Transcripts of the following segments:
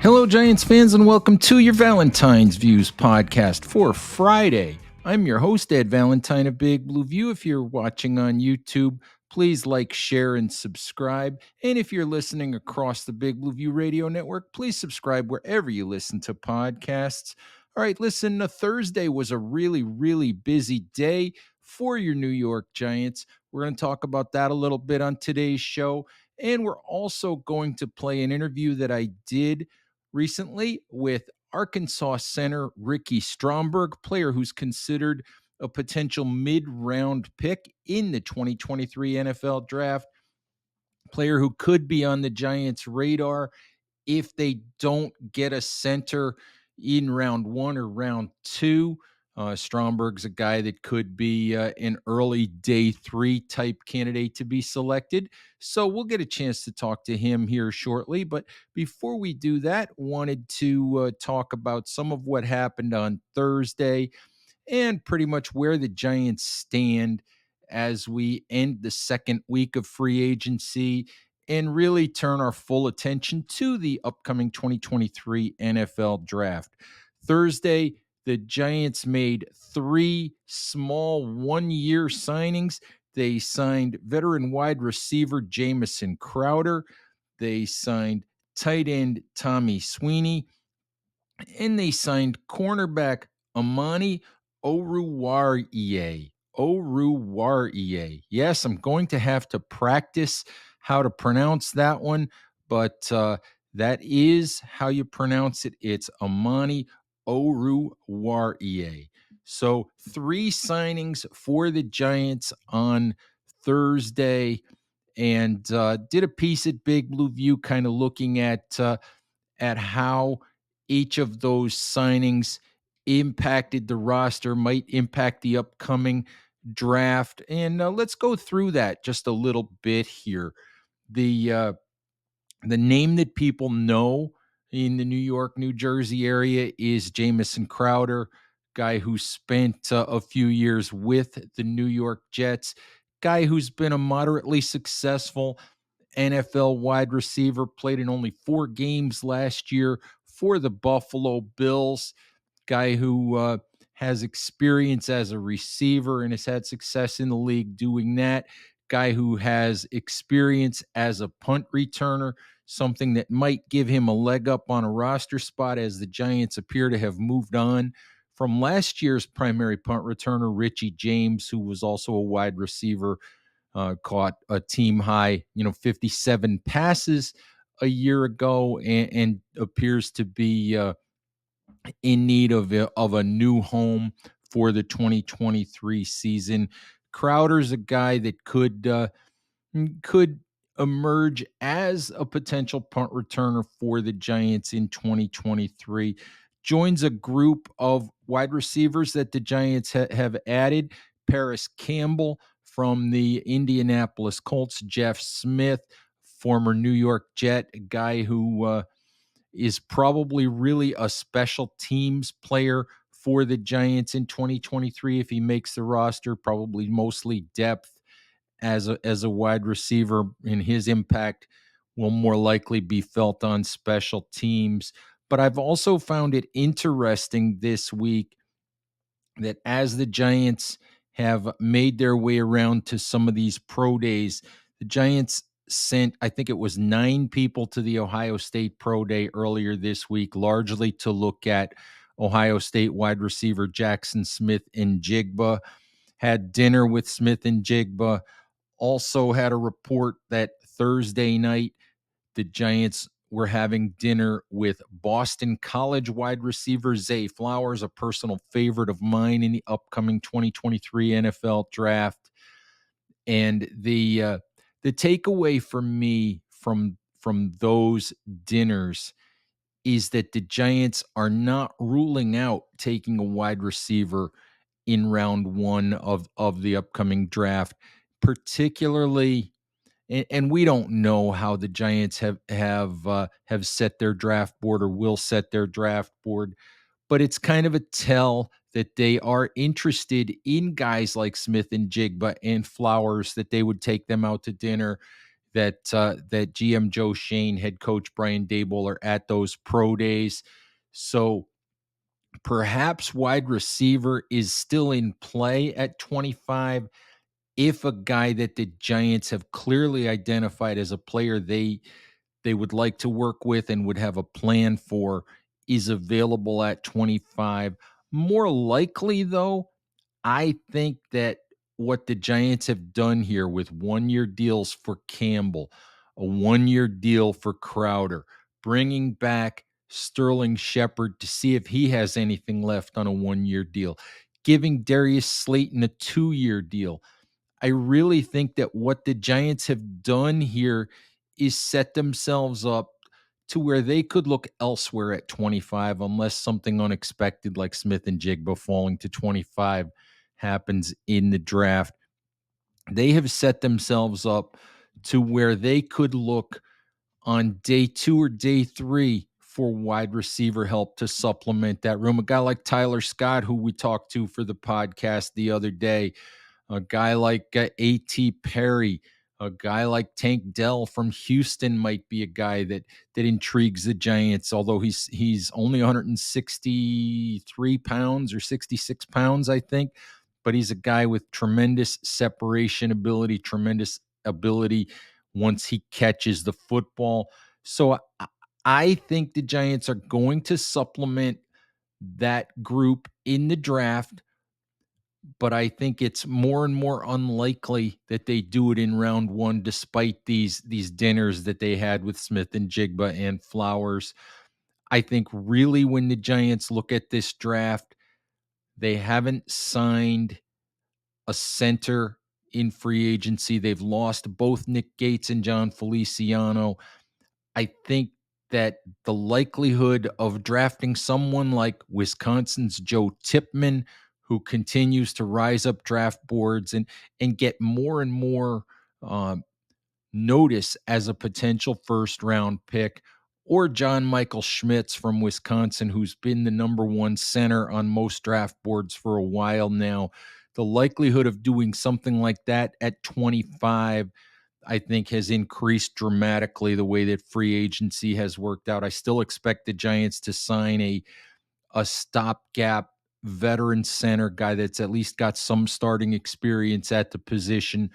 Hello, Giants fans, and welcome to your Valentine's Views podcast for Friday. I'm your host, Ed Valentine of Big Blue View. If you're watching on YouTube, please like, share, and subscribe. And if you're listening across the Big Blue View radio network, please subscribe wherever you listen to podcasts. All right, listen, Thursday was a really busy day for your New York Giants. We're going to talk about that a little bit on today's show. And we're also going to play an interview that I did recently with Arkansas center Ricky Stromberg, player who's considered a potential mid-round pick in the 2023 NFL draft, player who could be on the Giants' radar if they don't get a center in round one or round two. Stromberg's a guy that could be an early day three type candidate to be selected. So we'll get a chance to talk to him here shortly. But before we do that, wanted to talk about some of what happened on Thursday and pretty much where the Giants stand as we end the second week of free agency and really turn our full attention to the upcoming 2023 NFL draft. Thursday, the Giants made three small one-year signings. They signed veteran wide receiver Jamison Crowder. They signed tight end Tommy Sweeney, and they signed cornerback Amani Oruwariye. Oruwariye. Yes, I'm going to have to practice how to pronounce that one, but that is how you pronounce it. It's Amani Oruwariye. So 3 signings for the Giants on Thursday, and did a piece at Big Blue View kind of looking at how each of those signings impacted the roster, might impact the upcoming draft. And let's go through that just a little bit here. The name that people know in the New York, New Jersey area is Jamison Crowder, guy who spent a few years with the New York Jets, guy who's been a moderately successful NFL wide receiver, played in only 4 games last year for the Buffalo Bills, guy who has experience as a receiver and has had success in the league doing that, guy who has experience as a punt returner, something that might give him a leg up on a roster spot as the Giants appear to have moved on from last year's primary punt returner, Richie James, who was also a wide receiver, caught a team high, 57 passes a year ago, and appears to be in need of a new home for the 2023 season. Crowder's a guy that could emerge as a potential punt returner for the Giants in 2023. Joins a group of wide receivers that the Giants have added: Paris Campbell from the Indianapolis Colts, Jeff Smith, former New York Jet, a guy who is probably really a special teams player for the Giants in 2023 if he makes the roster, probably mostly depth as a wide receiver, and his impact will more likely be felt on special teams. But I've also found it interesting this week that as the Giants have made their way around to some of these pro days, the Giants sent, I think it was 9 people to the Ohio State Pro Day earlier this week, largely to look at Ohio State wide receiver Jackson Smith and Jigba. Had dinner with Smith and Jigba. Also had a report that Thursday night the Giants were having dinner with Boston College wide receiver Zay Flowers, a personal favorite of mine in the upcoming 2023 NFL draft. And the takeaway for me from those dinners is that the Giants are not ruling out taking a wide receiver in round 1 of the upcoming draft, particularly. And we don't know how the Giants have set their draft board or will set their draft board, but it's kind of a tell that they are interested in guys like Smith and Jigba and Flowers, that they would take them out to dinner. that GM Joe Shane, head coach Brian Daboll are at those pro days. So perhaps wide receiver is still in play at 25 if a guy that the Giants have clearly identified as a player they would like to work with and would have a plan for is available at 25. More likely, though, I think that what the Giants have done here with 1-year deals for Campbell, a 1-year deal for Crowder, bringing back Sterling Shepard to see if he has anything left on a 1-year deal, giving Darius Slayton a 2-year deal. I really think that what the Giants have done here is set themselves up to where they could look elsewhere at 25 unless something unexpected like Smith and Jigba falling to 25 happens in the draft. They have set themselves up to where they could look on day 2 or day 3 for wide receiver help to supplement that room. A guy like Tyler Scott, who we talked to for the podcast the other day, a guy like A.T. Perry, a guy like Tank Dell from Houston might be a guy that intrigues the Giants, although he's only 163 pounds or 66 pounds, I think. But he's a guy with tremendous separation ability, tremendous ability once he catches the football. So I think the Giants are going to supplement that group in the draft, but I think it's more and more unlikely that they do it in round 1 despite these dinners that they had with Smith and Jigba and Flowers. I think really when the Giants look at this draft, they haven't signed a center in free agency. They've lost both Nick Gates and John Feliciano. I think that the likelihood of drafting someone like Wisconsin's Joe Tipman, who continues to rise up draft boards and get more and more um, notice as a potential first round pick, or John Michael Schmitz from Wisconsin, who's been the number 1 center on most draft boards for a while now. The likelihood of doing something like that at 25, I think, has increased dramatically the way that free agency has worked out. I still expect the Giants to sign a stopgap veteran center guy that's at least got some starting experience at the position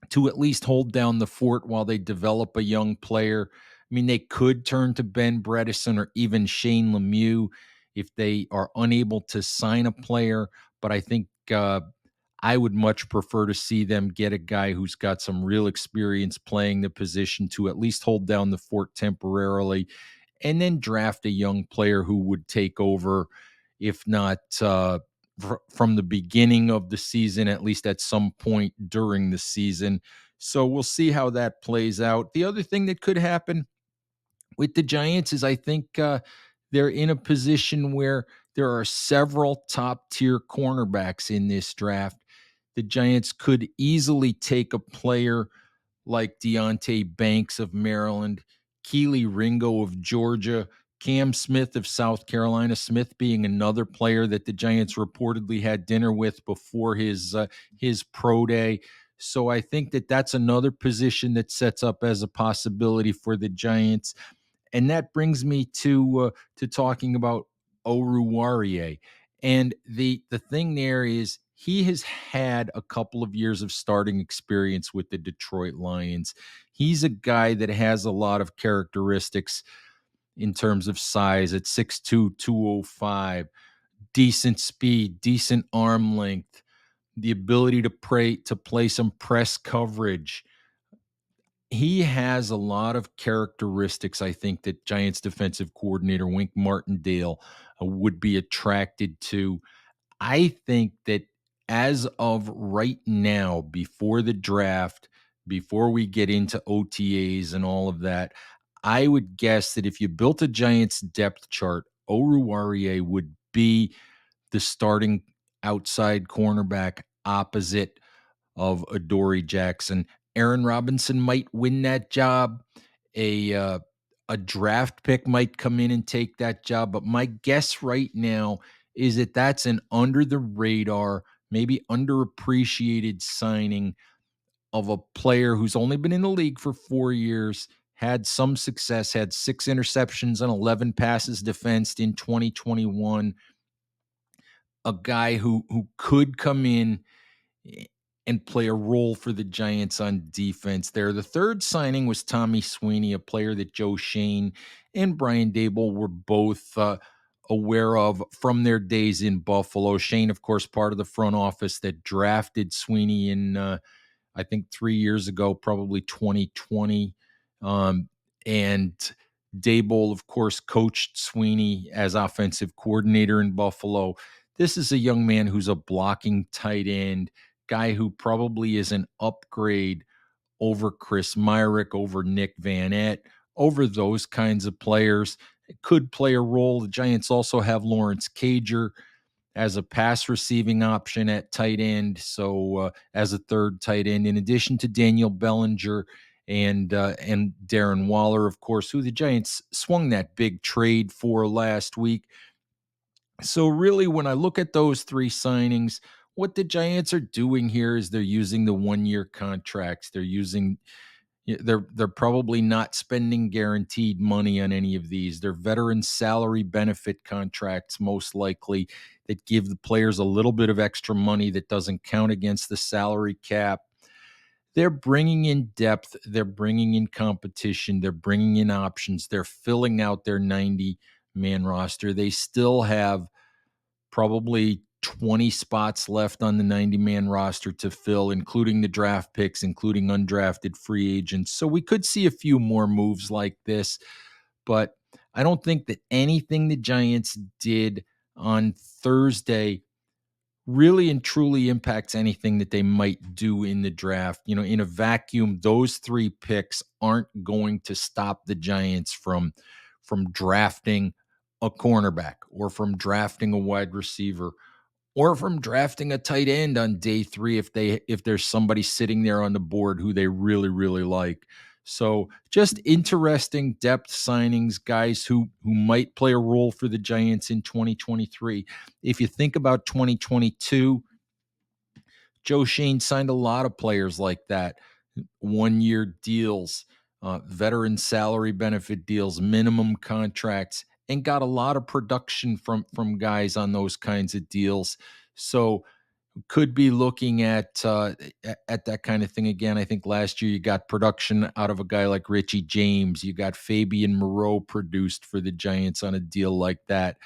to at least hold down the fort while they develop a young player. I mean, they could turn to Ben Bredesen or even Shane Lemieux if they are unable to sign a player, but I think I would much prefer to see them get a guy who's got some real experience playing the position to at least hold down the fort temporarily, and then draft a young player who would take over, if not from the beginning of the season, at least at some point during the season. So we'll see how that plays out. The other thing that could happen with the Giants is I think they're in a position where there are several top tier cornerbacks in this draft. The Giants could easily take a player like Deonte Banks of Maryland, Keely Ringo of Georgia, Cam Smith of South Carolina, Smith being another player that the Giants reportedly had dinner with before his pro day. So I think that that's another position that sets up as a possibility for the Giants. And that brings me to talking about Oruwariye. And the thing there is he has had a couple of years of starting experience with the Detroit Lions. He's a guy that has a lot of characteristics in terms of size at 6'2", 205, decent speed, decent arm length, the ability to play some press coverage. He has a lot of characteristics, I think, that Giants defensive coordinator Wink Martindale would be attracted to. I think that as of right now, before the draft, before we get into OTAs and all of that, I would guess that if you built a Giants depth chart, Oruwariye would be the starting outside cornerback opposite of Adoree Jackson. Aaron Robinson might win that job. A uh, a draft pick might come in and take that job, but my guess right now is that that's an under the radar, maybe underappreciated signing of a player who's only been in the league for 4 years, had some success, had 6 interceptions and 11 passes defensed in 2021. A guy who could come in and play a role for the Giants on defense there. The third signing was Tommy Sweeney, a player that Joe Shane and Brian Dable were both aware of from their days in Buffalo. Shane, of course, part of the front office that drafted Sweeney in, I think, 3 years ago, probably 2020. And Dable, of course, coached Sweeney as offensive coordinator in Buffalo. This is a young man who's a blocking tight end, guy who probably is an upgrade over Chris Myrick, over Nick Van Ett, over those kinds of players. It could play a role. The Giants also have Lawrence Cager as a pass receiving option at tight end. So as a third tight end, in addition to Daniel Bellinger and Darren Waller, of course, who the Giants swung that big trade for last week. So really, when I look at those three signings, what the Giants are doing here is they're using the 1-year contracts. They're probably not spending guaranteed money on any of these. They're veteran salary benefit contracts, most likely, that give the players a little bit of extra money that doesn't count against the salary cap. They're bringing in depth. They're bringing in competition. They're bringing in options. They're filling out their 90-man roster. They still have probably 20 spots left on the 90-man roster to fill, including the draft picks, including undrafted free agents. So we could see a few more moves like this, but I don't think that anything the Giants did on Thursday really and truly impacts anything that they might do in the draft. In a vacuum, those three picks aren't going to stop the Giants from drafting a cornerback or from drafting a wide receiver or from drafting a tight end on day 3 if there's somebody sitting there on the board who they really, really like. So just interesting depth signings, guys who might play a role for the Giants in 2023. If you think about 2022, Joe Shane signed a lot of players like that, 1-year deals, veteran salary benefit deals, minimum contracts, and got a lot of production from guys on those kinds of deals. So could be looking at that kind of thing again. I think last year you got production out of a guy like Richie James. You got Fabian Moreau produced for the Giants on a deal like that.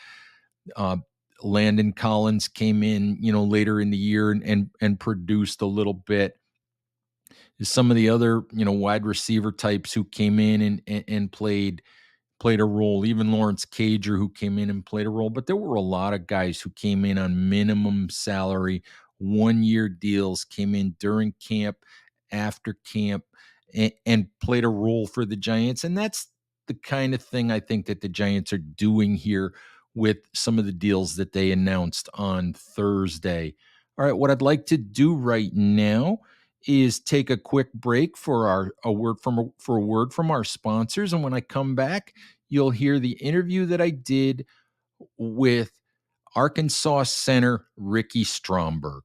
Uh, Landon Collins came in, later in the year and produced a little bit. Some of the other, wide receiver types who came in and played a role, even Lawrence Cager, who came in and played a role. But there were a lot of guys who came in on minimum salary, 1-year deals, came in during camp, after camp, and played a role for the Giants. And that's the kind of thing I think that the Giants are doing here with some of the deals that they announced on Thursday. All right, what I'd like to do right now is take a quick break for a word from our sponsors, and when I come back, you'll hear the interview that I did with Arkansas center Ricky Stromberg.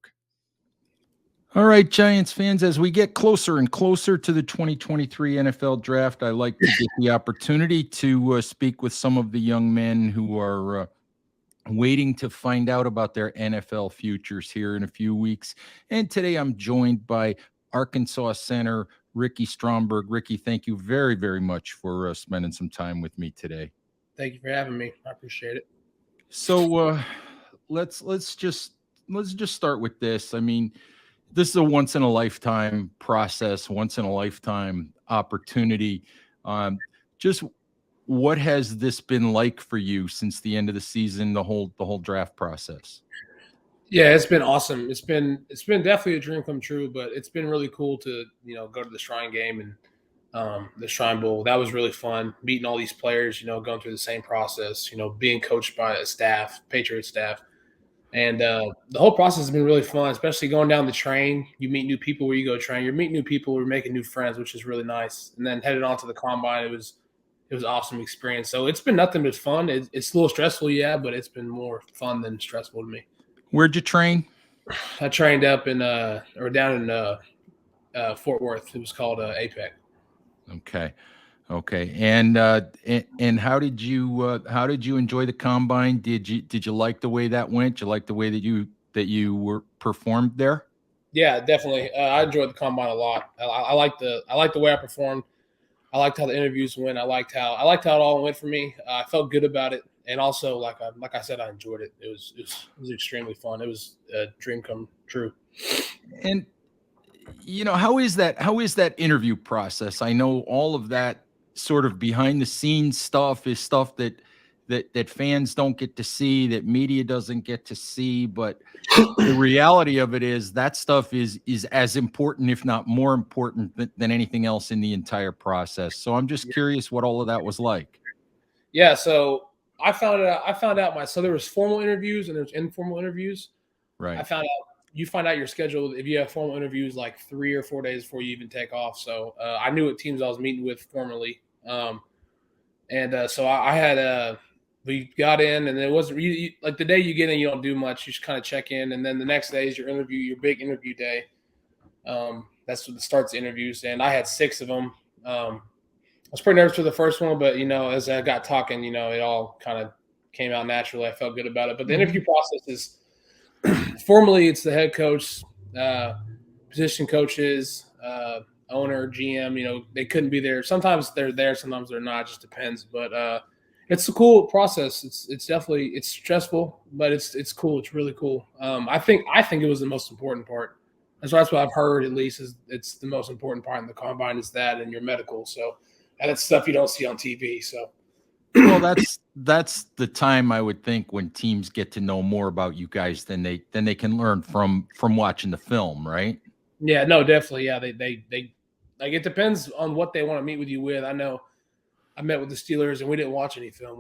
All right, Giants fans, as we get closer and closer to the 2023 NFL Draft, I like to get the opportunity to speak with some of the young men who are waiting to find out about their NFL futures here in a few weeks. And today I'm joined by Arkansas center Ricky Stromberg. Ricky, thank you very, very much for spending some time with me today. Thank you for having me. I appreciate it. So let's just start with this. I mean, this is a once in a lifetime process, once in a lifetime opportunity. Just what has this been like for you since the end of the season, the whole draft process? Yeah, it's been awesome. It's been definitely a dream come true, but it's been really cool to go to the Shrine game and the Shrine Bowl. That was really fun. Meeting all these players, going through the same process. Being coached by a staff, Patriot staff, and the whole process has been really fun. Especially going down the train, you meet new people where you go train. You're meeting new people, you're making new friends, which is really nice. And then headed on to the combine, it was an awesome experience. So it's been nothing but fun. It's a little stressful, yeah, but it's been more fun than stressful to me. Where'd you train? I trained up in or down in Fort Worth. It was called APEC. Okay. Okay. And how did you enjoy the combine? Did you like the way that went? Did you like the way that you were performed there? Yeah, definitely. I enjoyed the combine a lot. I liked the way I performed. I liked how the interviews went. I liked how it all went for me. I felt good about it, and also like I said, I enjoyed it. It was extremely fun. It was a dream come true. And how is that interview process? I know all of that sort of behind the scenes stuff is stuff that fans don't get to see, that media doesn't get to see, but the reality of it is that stuff is as important, if not more important than anything else in the entire process. So I'm just curious what all of that was like. Yeah, so I found out my so there was formal interviews and there's informal interviews. I Right. found out you find out your schedule if you have formal interviews like 3 or 4 days before you even take off. So I knew what teams I was meeting with formally, and so I had we got in, and it wasn't like the day you get in, you don't do much. You just kind of check in, and then the next day is your interview, your big interview day. That's what starts the interviews, and I had 6 of them. I was pretty nervous for the first one, but as I got talking, it all kind of came out naturally. I felt good about it. But the Mhm. interview process is formally it's the head coach, uh, position coaches, owner, GM. They couldn't be there. Sometimes they're there, sometimes they're not. It just depends. But it's a cool process. It's definitely it's stressful, but it's cool. It's really cool. I think it was the most important part. That's what I've heard. At least is it's the most important part in the combine is that and your medical. So and that's stuff you don't see on TV. So Well, that's the time I would think when teams get to know more about you guys than they can learn from watching the film, right? yeah, no, definitely, yeah. They like it depends on what they want to meet with you with. I know I met with the Steelers and we didn't watch any film.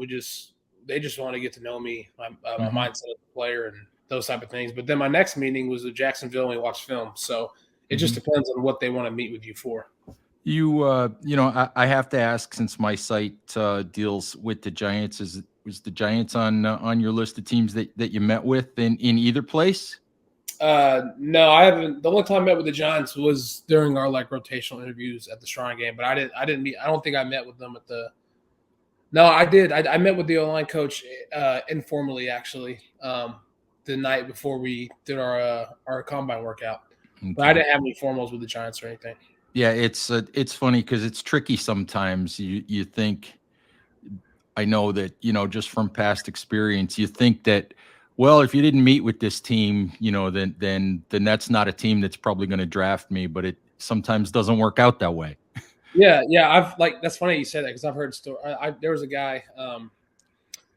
They just want to get to know me, my Mhm, mindset as a player and those type of things. But then my next meeting was with Jacksonville and we watched film. So it just mhm. depends on what they want to meet with you for. I have to ask since my site deals with the Giants. Was the Giants on your list of teams that you met with in either place? No, I haven't. The only time I met with the Giants was during our like rotational interviews at the Shrine game. But I didn't meet. I don't think I met with them at the. No, I did. I met with the O line coach informally actually the night before we did our combine workout. But I Okay. didn't have any formals with the Giants or anything. Yeah, it's funny because it's tricky sometimes. You think I know that just from past experience, you think that well, if you didn't meet with this team, then that's not a team that's probably going to draft me. But it sometimes doesn't work out that way. Yeah, yeah. I've like that's funny you said that because I've heard story. There was a guy.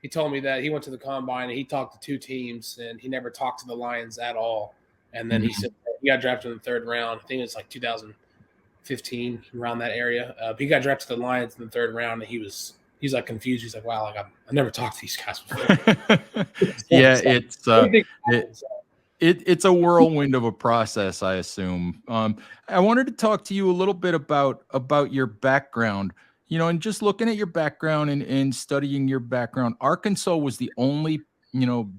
He told me that he went to the combine and he talked to 2 teams and he never talked to the Lions at all. And then he Mhm. said he got drafted in the third round. I think it was like 2015 around that area. He got drafted to the Lions in the third round and he's like confused. He's like, wow, like I never talked to these guys before. Yeah, So, anything it, happens. it's a whirlwind of a process, I assume. I wanted to talk to you a little bit about your background. And just looking at your background and studying your background, Arkansas was the only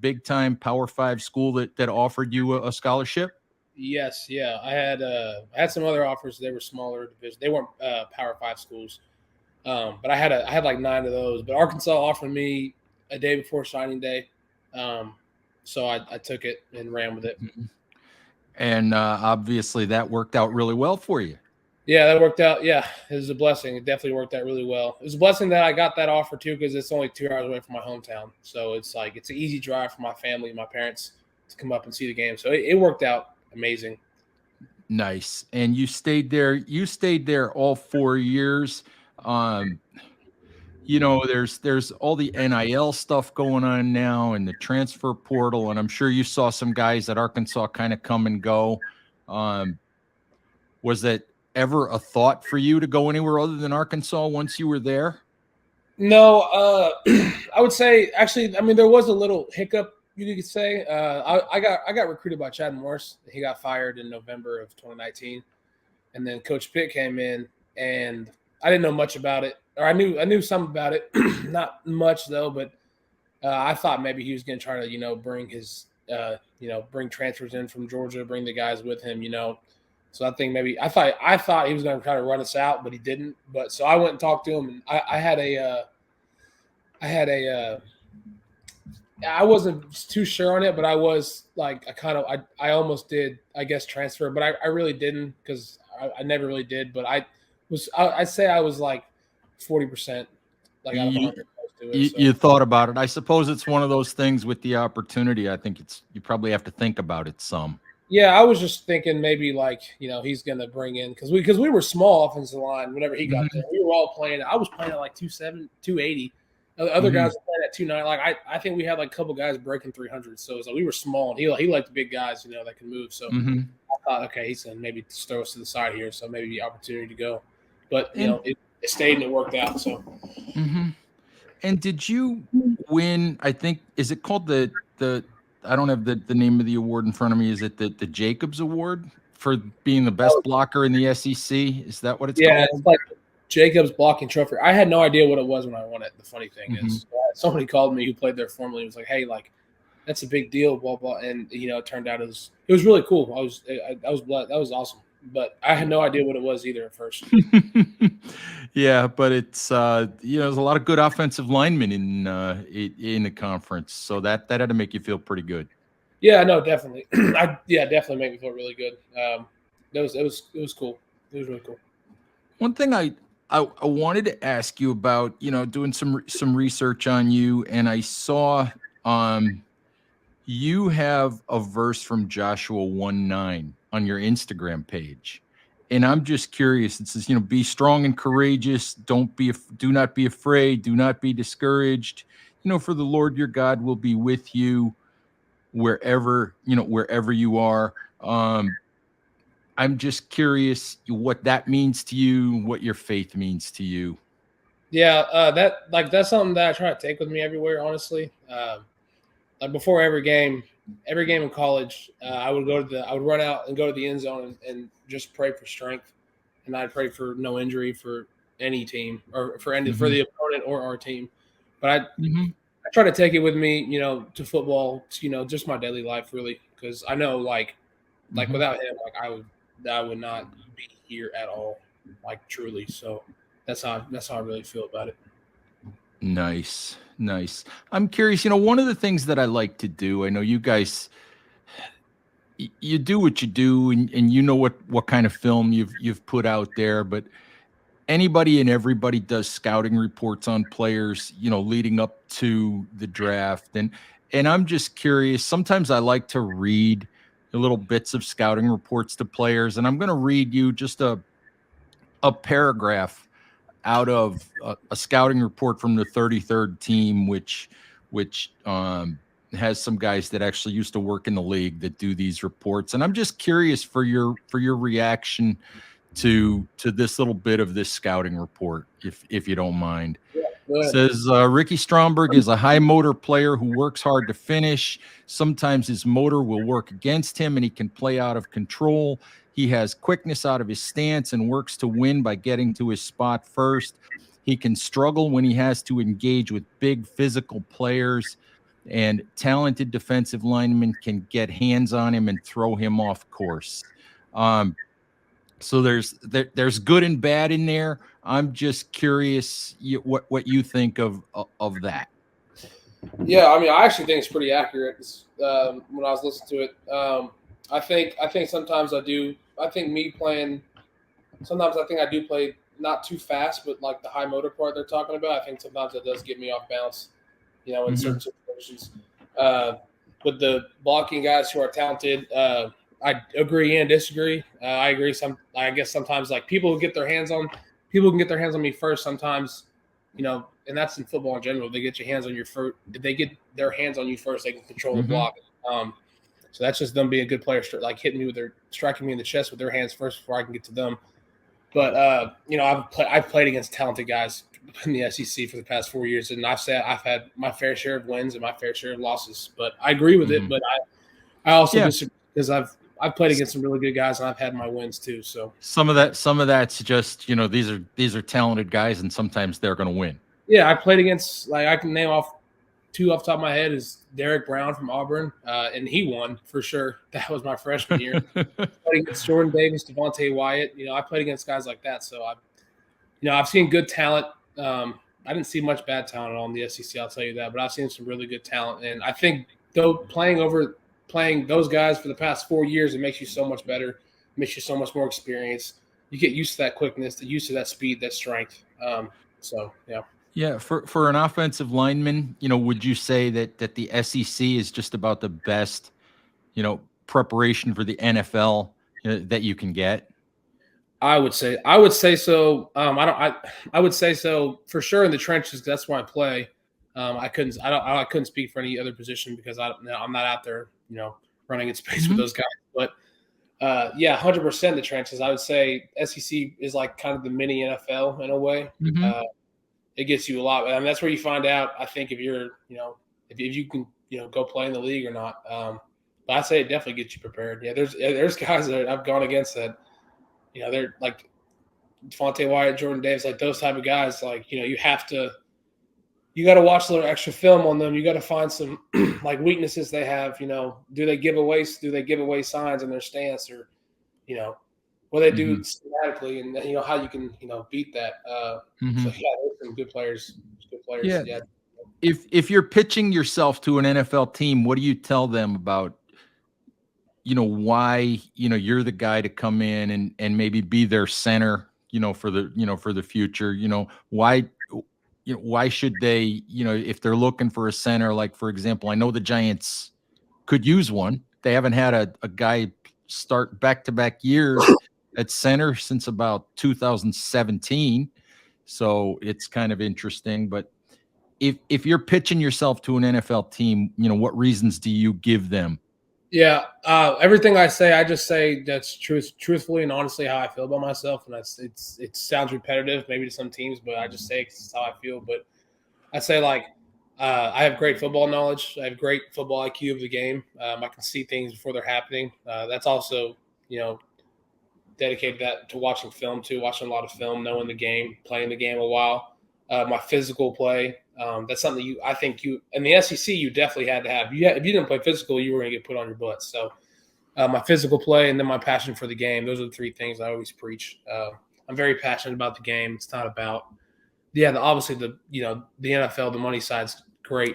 big time Power Five school that offered you a scholarship. Yes, yeah. I had some other offers. They were smaller division. They weren't Power Five schools. But I had like 9 of those. But Arkansas offered me a day before signing day, um, so I took it and ran with it. Mhm. And obviously, that worked out really well for you. Yeah, that worked out. Yeah, it was a blessing. It definitely worked out really well. It was a blessing that I got that offer too because it's only 2 hours away from my hometown. So it's like it's an easy drive for my family, my parents to come up and see the game. So it worked out amazing. Nice. And you stayed there. You stayed there all 4 years. Um, there's all the NIL stuff going on now and the transfer portal, and I'm sure you saw some guys at Arkansas kind of come and go. Um, was that ever a thought for you to go anywhere other than Arkansas once you were there? No, I would say actually, I mean, there was a little hiccup you could say. I got recruited by Chad Morris. He got fired in November of 2019, and then Coach Pitt came in, and I didn't know much about it, or I knew some about it, not much though, but I thought maybe he was going to try to bring his bring transfers in from Georgia, bring the guys with him, So I think maybe I thought he was going to try to run us out, but he didn't. But so I went and talked to him, and I had I had a I wasn't too sure on it, but I was like I almost did, I guess, transfer, but I really didn't because I never really did. But I'd say I was like 40% like out of You, 100 close to it. you So thought about it. I suppose it's one of those things with the opportunity. I think you probably have to think about it some. yeah, I was just thinking maybe like he's gonna bring in because we were small offensive line whenever he got there. Hmm. We were all playing. I was playing at like 270, 280. Other guys Hmm. were playing at 290. Like I think we had like a couple guys breaking 300. So it was like we were small and he liked the big guys that can move. So Hmm. I thought okay, he's gonna maybe throw us to the side here. So maybe the opportunity to go, but And it stayed and it worked out. So hmm and did you win? I think is it called the I don't have the name of the award in front of me. Is it the Jacobs Award for being the best blocker in the SEC? Is that what it's yeah, it's called? like Jacob's blocking trophy. I had no idea what it was when I won it. The funny thing Hmm. is, somebody called me who played there formerly. And was like, "Hey, like that's a big deal." Blah blah, and it turned out it was really cool. I was blessed. That was awesome, but I had no idea what it was either at first. Yeah, but it's there's a lot of good offensive linemen in the conference, so that had to make you feel pretty good. Yeah, no, definitely. Definitely made me feel really good. It was cool. It was really cool. One thing I wanted to ask you about, doing some research on you, and I saw um you have a verse from Joshua 1:9 on your Instagram page. And I'm just curious. It says, be strong and courageous. Do not be afraid. Do not be discouraged. For the Lord your God will be with you wherever you are. I'm just curious what that means to you, what your faith means to you. Yeah, that's something that I try to take with me everywhere. Honestly, like before every game in college, I would run out and go to the end zone and just pray for strength, and I'd pray for no injury for any team or for Hmm. the opponent or our team. But Hmm. I try to take it with me, to football, just my daily life really, because I know like Hmm. without him, like I would not be here at all, like truly. So that's how I really feel about it. Nice, nice. I'm curious. One of the things that I like to do. I know you guys. You do what you do, and you know what kind of film you've put out there. But anybody and everybody does scouting reports on players. Leading up to the draft, and I'm just curious. Sometimes I like to read the little bits of scouting reports to players, and I'm going to read you just a paragraph out of a scouting report from the 33rd team, which has some guys that actually used to work in the league that do these reports. And I'm just curious for your reaction to this little bit of this scouting report, if you don't mind. Go ahead. Says Ricky Stromberg is a high motor player who works hard to finish. Sometimes his motor will work against him and he can play out of control. He has quickness out of his stance and works to win by getting to his spot first. He can struggle when he has to engage with big physical players, and talented defensive linemen can get hands on him and throw him off course. Um, so there's good and bad in there. I'm just curious what you think of that. Yeah, I mean, I actually think it's pretty accurate. When I was listening to it, I think sometimes I do. I think me playing. Sometimes I think I do play not too fast, but like the high motor part they're talking about. I think sometimes that does get me off balance. In certain Hmm. situations. Uh, with the blocking guys who are talented, I agree and disagree. I agree. I guess sometimes like people can get their hands on me first. Sometimes, and that's in football in general. They get your hands on your first. If they get their hands on you first, they can control the Hmm. block. So that's just them being a good player, like hitting me with striking me in the chest with their hands first before I can get to them. But I've played against talented guys in the SEC for the past 4 years, and I've had my fair share of wins and my fair share of losses. But I agree with it. Hmm. But I also Yeah, disagree because I've played against some really good guys and I've had my wins too. So some of that's just these are talented guys, and sometimes they're going to win. yeah, I played against like I can name off two off the top of my head is Derek Brown from Auburn, and he won for sure. That was my freshman year. Played against Jordan Davis, Devontae Wyatt. I played against guys like that, so I've seen good talent. I didn't see much bad talent on the SEC, I'll tell you that, but I've seen some really good talent, and I think though playing those guys for the past 4 years, it makes you so much better, it makes you so much more experienced. You get used to that quickness, the used to that speed, that strength. So yeah. Yeah, for an offensive lineman, would you say that the SEC is just about the best, preparation for the NFL, that you can get? I would say so. I would say so for sure in the trenches. That's where I play. I couldn't speak for any other position because I'm not out there, running in space with Mhm. those guys. But yeah, 100% the trenches. I would say SEC is like kind of the mini NFL in a way. Mhm. Uh, it gets you a lot. I mean, that's where you find out, I think, if you're, if you can, go play in the league or not. But I say it definitely gets you prepared. Yeah, there's guys that I've gone against that, they're like Devontae Wyatt, Jordan Davis, like those type of guys. Like, you got to watch a little extra film on them. You got to find some like weaknesses they have. Do they give away signs in their stance, or you know what they do Mhm. schematically, and how you can beat that. So Mhm. yeah, there's some good players. Good players. Yeah. Yeah. If you're pitching yourself to an NFL team, what do you tell them about, why, you're the guy to come in and maybe be their center, for the future, why why should they, if they're looking for a center, like for example, I know the Giants could use one. They haven't had a guy start back-to-back years at center since about 2017. So it's kind of interesting. But if you're pitching yourself to an NFL team, what reasons do you give them? Yeah, everything I say, I just say that's truthfully and honestly how I feel about myself, and it sounds repetitive maybe to some teams, but I just say it's how I feel. But I say like I have great football knowledge. I have great football IQ of the game. I can see things before they're happening. That's also you know dedicated that to watching film too, watching a lot of film, knowing the game, playing the game a while. My physical play. That's something I think you in the SEC you definitely had to have. If you didn't play physical, you were going to get put on your butt. So my physical play and then my passion for the game. Those are the three things I always preach. I'm very passionate about the game. It's not about obviously the NFL, the money side's great,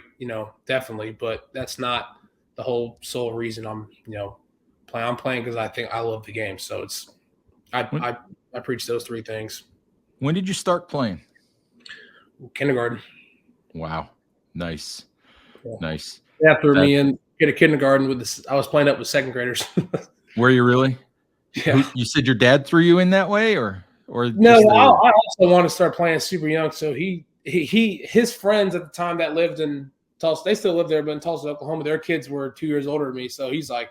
definitely, but that's not the whole sole reason I'm playing. I'm playing because I think I love the game. So I When I I preach those three things. when did you start playing? Kindergarten. Wow. Nice. Nice. Yeah. After That me and get a kindergarten with this, I was playing up with second graders. Were you really? Yeah. Who you said your dad threw you in that way, or No, just the I also want to start playing super young. So his friends at the time that lived in Tulsa, they still live there, but in Tulsa, Oklahoma, their kids were 2 years older than me. So he's like,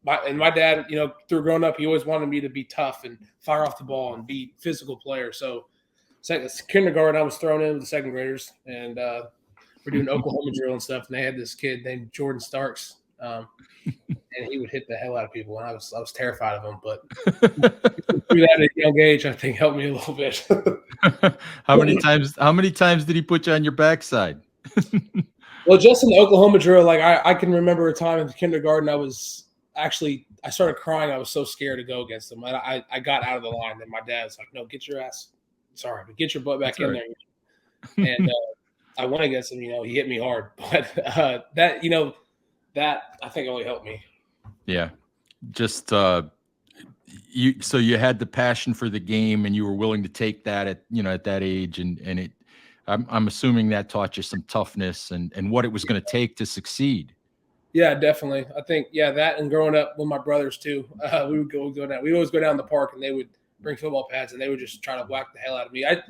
my dad, through growing up, he always wanted me to be tough and fire off the ball and be physical player. So kindergarten, I was thrown in with the second graders, and we're doing Oklahoma drill and stuff. And they had this kid named Jordan Starks, and he would hit the hell out of people, and I was terrified of him. But through that at a young age, I think helped me a little bit. how many times did he put you on your backside? Well, just in the Oklahoma drill, like I can remember a time in kindergarten, I started crying. I was so scared to go against him. I got out of the line, and my dad's like, "No, get your ass, sorry, but get your butt That's back all in right. there." And I went against him. He hit me hard, but that I think only helped me. Yeah. Just you had the passion for the game and you were willing to take that at that age, and I'm assuming that taught you some toughness and what it was going to take to succeed. Yeah, definitely. I think that and growing up with my brothers too, we would go down. We always go down the park, and they would bring football pads, and they would just try to whack the hell out of me. I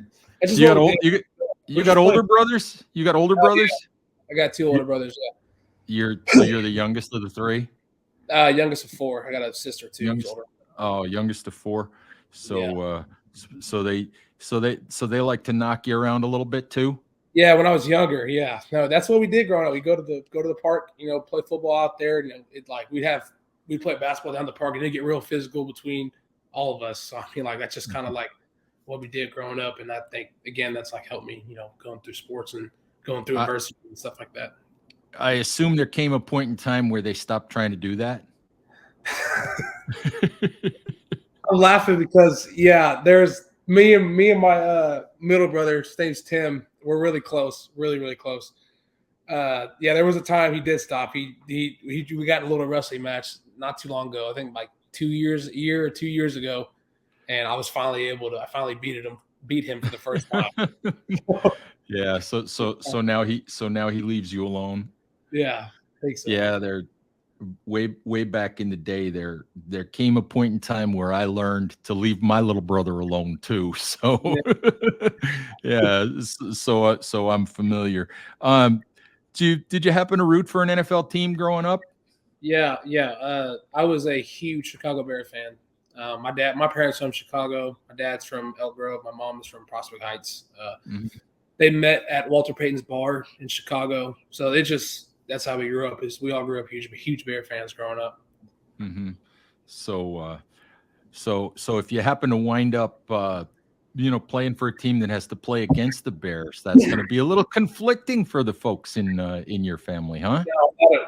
just You got love the old game. you We're got just playing. older brothers? You got older Oh, yeah, brothers? I got two You- older brothers. Yeah. you're the youngest of the three? Youngest of four. I got a sister too who's Youngest older. Oh, youngest of four. Yeah. So they like to knock you around a little bit too? Yeah, when I was younger, yeah. No, that's what we did growing up. We go to the park, play football out there, and it like we'd play basketball down the park, and it'd get real physical between all of us. So I mean, like that's just kind of like what we did growing up, and I think again that's like helped me, going through sports and going through I, adversity and stuff like that. I assume there came a point in time where they stopped trying to do that. I'm laughing because yeah, there's me and my middle brother, his name's Tim. We're really close, really close. Yeah, there was a time he did stop. He we got in a little wrestling match not too long ago. I think like a year or 2 years ago, and I finally beat him for the first time. Yeah, so now he leaves you alone. Yeah, I think so. Yeah, they're way back in the day. There came a point in time where I learned to leave my little brother alone too. So Yeah, yeah, so I'm familiar. Um, did you happen to root for an NFL team growing up? yeah. I was a huge Chicago Bear fan. My parents from Chicago. My dad's from Elk Grove. My mom is from Prospect Heights. Mhm, They met at Walter Payton's bar in Chicago. So it just that's how we grew up. Is we all grew up huge Bear fans growing up. mhm. So so if you happen to wind up, playing for a team that has to play against the Bears, that's going to be a little conflicting for the folks in your family, huh?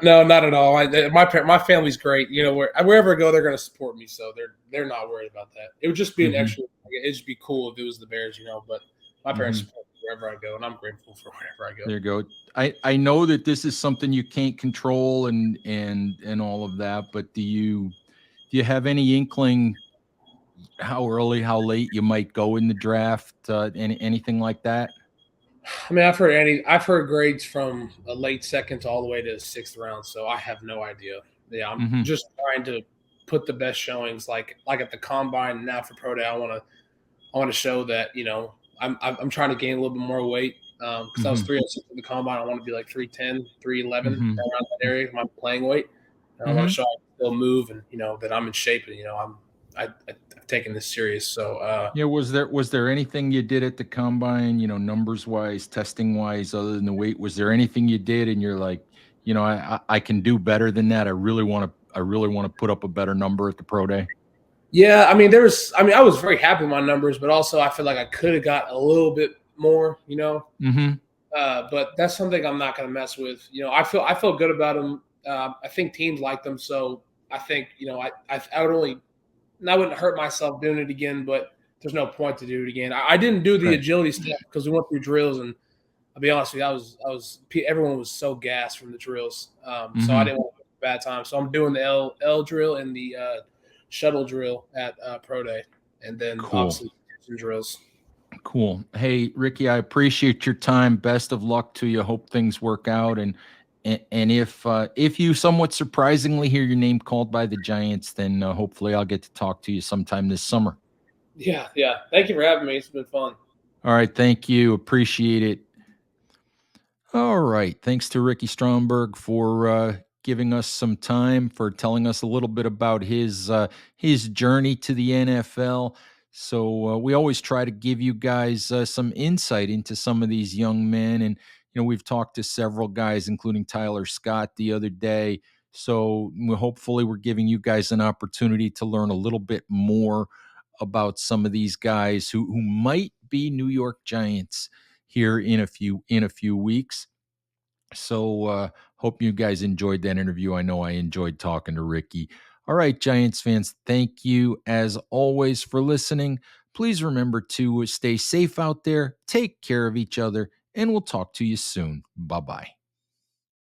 No, not at all. My family's great. You know, wherever I go, they're going to support me, so they're not worried about that. It would just be an Hmm. extra. It'd just be cool if it was the Bears, But my parents Hmm. support me wherever I go, and I'm grateful for wherever I go. There you go. I know that this is something you can't control and all of that, but do you have any inkling how early, how late you might go in the draft? Anything like that? I mean, I've heard grades from a late second all the way to sixth round, so I have no idea. Yeah, I'm Hmm. just trying to put the best showings, like at the combine and now for pro day. I want to show that I'm trying to gain a little bit more weight because I was Hmm. 306 at the combine. I want to be like 310, 311 Hmm. around that area, my playing weight. And I want to Hmm. show I can still move and that I'm in shape and I've taken this serious. So Yeah, was there anything you did at the combine, numbers wise, testing wise, other than the weight? Was there anything you did and you're like, I can do better than that. I really want to put up a better number at the pro day. yeah, I was very happy with my numbers, but also I feel like I could have got a little bit more. Hmm. But that's something I'm not going to mess with. I feel good about them. I think teams like them, so I think I would only and I wouldn't hurt myself doing it again, but there's no point to do it again. I didn't do the Right. agility stuff because we went through drills, and I'll be honest with you, everyone was so gassed from the drills, so I Hmm. didn't want to have a bad time. So I'm doing the L drill and the shuttle drill at pro day, and then Cool. obviously some drills. Cool. Hey, Ricky, I appreciate your time. Best of luck to you. Hope things work out. And if you somewhat surprisingly hear your name called by the Giants, then hopefully I'll get to talk to you sometime this summer. Yeah. Thank you for having me. It's been fun. All right. Thank you. Appreciate it. All right. Thanks to Ricky Stromberg for giving us some time, for telling us a little bit about his journey to the NFL. So we always try to give you guys some insight into some of these young men, and we've talked to several guys, including Tyler Scott the other day. So hopefully we're giving you guys an opportunity to learn a little bit more about some of these guys who might be New York Giants here in a few weeks. So hope you guys enjoyed that interview. I know I enjoyed talking to Ricky. All right, Giants fans, thank you as always for listening. Please remember to stay safe out there, take care of each other, and we'll talk to you soon. Bye bye.